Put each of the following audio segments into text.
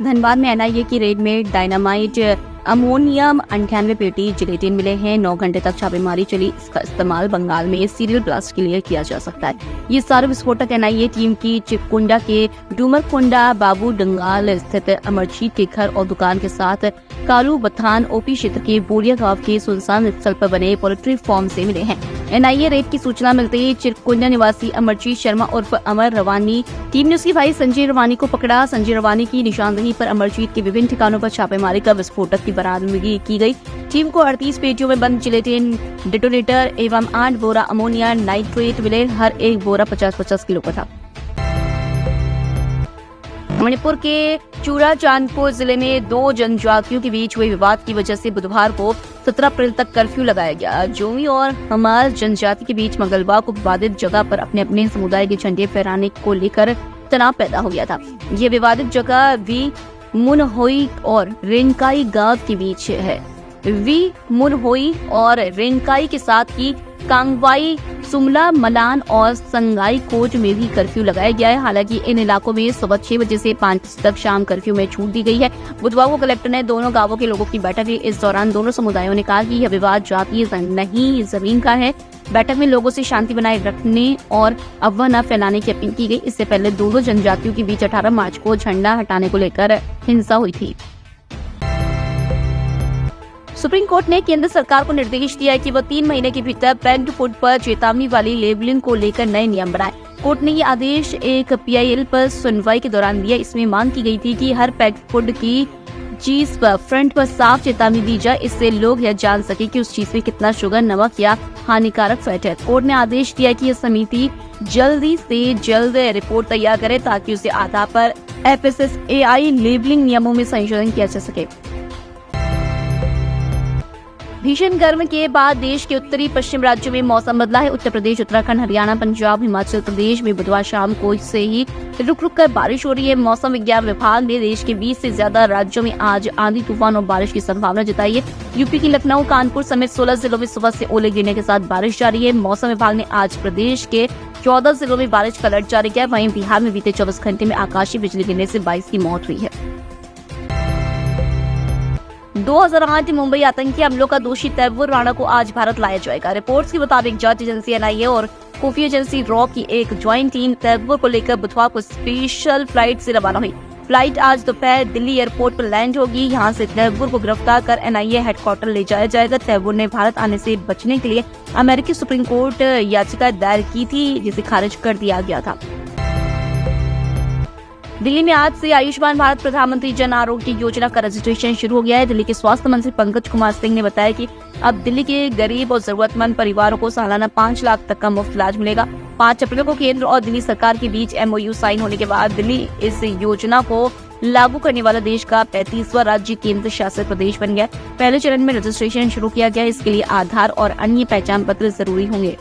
धनबाद में एनआईए की रेड में डायनामाइट, अमोनियम 98 पेटी जिलेटिन मिले हैं। 9 घंटे तक छापेमारी चली। इसका इस्तेमाल बंगाल में सीरियल ब्लास्ट के लिए किया जा सकता है। ये सारे विस्फोटक एनआईए टीम की चिपकुंडा के डूमरकुंडा बाबू डंगाल स्थित अमरजीत के घर और दुकान के साथ कालू बथान ओपी क्षेत्र के बोरिया गांव के सुनसान स्थल पर बने पोल्ट्री फार्म से मिले हैं। एनआईए रेड की सूचना मिलते ही चिरकुंडा निवासी अमरजीत शर्मा उर्फ अमर रवानी टीम ने उसके भाई संजय रवानी को पकड़ा। संजय रवानी की निशानदेही पर अमरजीत के विभिन्न ठिकानों पर छापेमारी कर विस्फोटक की बरामदगी की गई। टीम को 38 पेटियों में बंद जिलेटिन, डेटोनेटर एवं 8 बोरा अमोनिया नाइट्रेट मिले। हर एक बोरा 50-50 किलो का था। मणिपुर के चूड़ा चांदपुर जिले में 2 जनजातियों के बीच हुए विवाद की वजह से बुधवार को 17 अप्रैल तक कर्फ्यू लगाया गया। जोमी और हमार जनजाति के बीच मंगलवार को विवादित जगह पर अपने अपने समुदाय के झंडे फहराने को लेकर तनाव पैदा हो गया था। ये विवादित जगह वी मुनहोई और रेनकाई गांव के बीच है। वी मुनहोई और रेनकाई के साथ ही कांगवाई, सुमला, मलान और संगाई कोट में भी कर्फ्यू लगाया गया है। हालांकि इन इलाकों में सुबह 6 बजे से 5 बजे तक शाम कर्फ्यू में छूट दी गई है। बुधवार को कलेक्टर ने दोनों गांवों के लोगों की बैठक की। इस दौरान दोनों समुदायों ने कहा कि यह विवाद जातीय नहीं जमीन का है। बैठक में लोगों से शांति बनाए रखने और अफवाह न फैलाने की अपील की गई। इससे पहले दोनों जनजातियों के बीच 18 मार्च को झंडा हटाने को लेकर हिंसा हुई थी। सुप्रीम कोर्ट ने केंद्र सरकार को निर्देश दिया है कि वह 3 महीने के भीतर पैक्ड फूड पर चेतावनी वाली लेबलिंग को लेकर नए नियम बनाए। कोर्ट ने ये आदेश एक पीआईएल पर सुनवाई के दौरान दिया। इसमें मांग की गई थी कि हर पैक्ड फूड की चीज पर फ्रंट पर साफ चेतावनी दी जाए। इससे लोग यह जान सके कि उस चीज में कितना शुगर, नमक या हानिकारक फैट है। कोर्ट ने आदेश दिया कि यह समिति जल्दी से जल्द रिपोर्ट तैयार करे ताकि उसके आधार पर FSSAI लेबलिंग नियमों में संशोधन किया जा सके। भीषण गर्म के बाद देश के उत्तरी पश्चिम राज्यों में मौसम बदला है। उत्तर प्रदेश, उत्तराखंड, हरियाणा, पंजाब, हिमाचल प्रदेश में बुधवार शाम को से ही रुक रुक कर बारिश हो रही है। मौसम विज्ञान विभाग ने देश के 20 से ज्यादा राज्यों में आज आंधी, तूफान और बारिश की संभावना जताई है। यूपी की लखनऊ, कानपुर समेत 16 जिलों में सुबह से ओले गिरने के साथ बारिश जारी है। मौसम विभाग ने आज प्रदेश के 14 जिलों में बारिश का अलर्ट जारी किया। वहीं बिहार में बीते 24 घंटे में आकाशीय बिजली गिरने से 22 की मौत हुई है। 2008 मुंबई आतंकी हमलों का दोषी तैमूर राणा को आज भारत लाया जाएगा। रिपोर्ट्स के मुताबिक जांच एजेंसी एनआईए और खुफिया एजेंसी रॉ की एक ज्वाइंट टीम तैमूर को लेकर बुधवार को स्पेशल फ्लाइट से रवाना हुई। फ्लाइट आज दोपहर दिल्ली एयरपोर्ट पर लैंड होगी। यहां से तैमूर को गिरफ्तार कर एनआईए हेडक्वार्टर ले जाया जाएगा। तैमूर ने भारत आने से बचने के लिए अमेरिकी सुप्रीम कोर्ट याचिका दायर की थी, जिसे खारिज कर दिया गया था। दिल्ली में आज से आयुष्मान भारत प्रधानमंत्री जन आरोग्य योजना का रजिस्ट्रेशन शुरू हो गया है। दिल्ली के स्वास्थ्य मंत्री पंकज कुमार सिंह ने बताया कि अब दिल्ली के गरीब और जरूरतमंद परिवारों को सालाना 5 लाख तक का मुफ्त इलाज मिलेगा। 5 अप्रैल को केंद्र और दिल्ली सरकार के बीच MOU साइन होने के बाद दिल्ली इस योजना को लागू करने वाला देश का 35वां राज्य केंद्र शासित प्रदेश बन गया। पहले चरण में रजिस्ट्रेशन शुरू किया गया। इसके लिए आधार और अन्य पहचान पत्र जरूरी होंगे।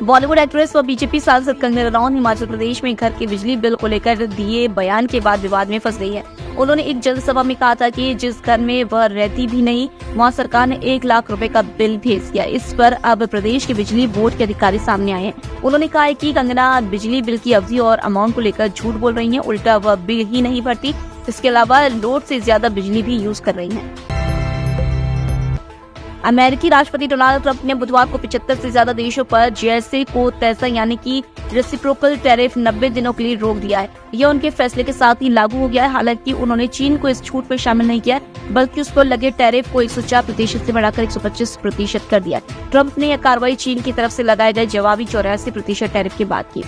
बॉलीवुड एक्ट्रेस व बीजेपी सांसद कंगना रनौत हिमाचल प्रदेश में घर के बिजली बिल को लेकर दिए बयान के बाद विवाद में फंस गई है। उन्होंने एक जनसभा में कहा था कि जिस घर में वह रहती भी नहीं, वहां सरकार ने 1 लाख रुपए का बिल भेज दिया। इस पर अब प्रदेश के बिजली बोर्ड के अधिकारी सामने आए हैं। उन्होंने कहा है कि कंगना बिजली बिल की अवधि और अमाउंट को लेकर झूठ बोल रही है। उल्टा वह बिल ही नहीं भरती, इसके अलावा लोड से ज्यादा बिजली भी यूज कर रही है। अमेरिकी राष्ट्रपति डोनाल्ड ट्रंप ने बुधवार को 75 से ज्यादा देशों पर जैसे को तैसा यानी कि रेसिप्रोकल टैरिफ 90 दिनों के लिए रोक दिया है। यह उनके फैसले के साथ ही लागू हो गया है। हालांकि उन्होंने चीन को इस छूट पर शामिल नहीं किया, बल्कि उस पर लगे टैरिफ को 104% से बढ़ाकर 125% कर दिया। ट्रंप ने यह कार्रवाई चीन की तरफ से लगाए गए जवाबी 84% टैरिफ के बाद की।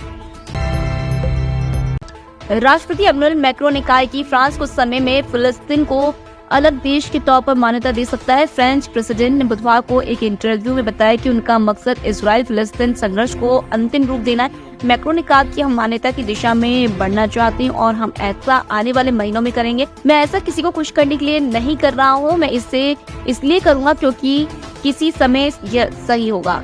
राष्ट्रपति इमैनुअल मैक्रों ने कहा है कि फ्रांस कुछ समय में फिलिस्तीन को अलग देश के तौर पर मान्यता दे सकता है। फ्रेंच प्रेसिडेंट ने बुधवार को एक इंटरव्यू में बताया कि उनका मकसद इजराइल फिलिस्तीन संघर्ष को अंतिम रूप देना है। मैक्रों ने कहा कि हम मान्यता की दिशा में बढ़ना चाहते हैं और हम ऐसा आने वाले महीनों में करेंगे। मैं ऐसा किसी को खुश करने के लिए नहीं कर रहा हूँ, मैं इसे इसलिए करूँगा क्योंकि किसी समय यह सही होगा।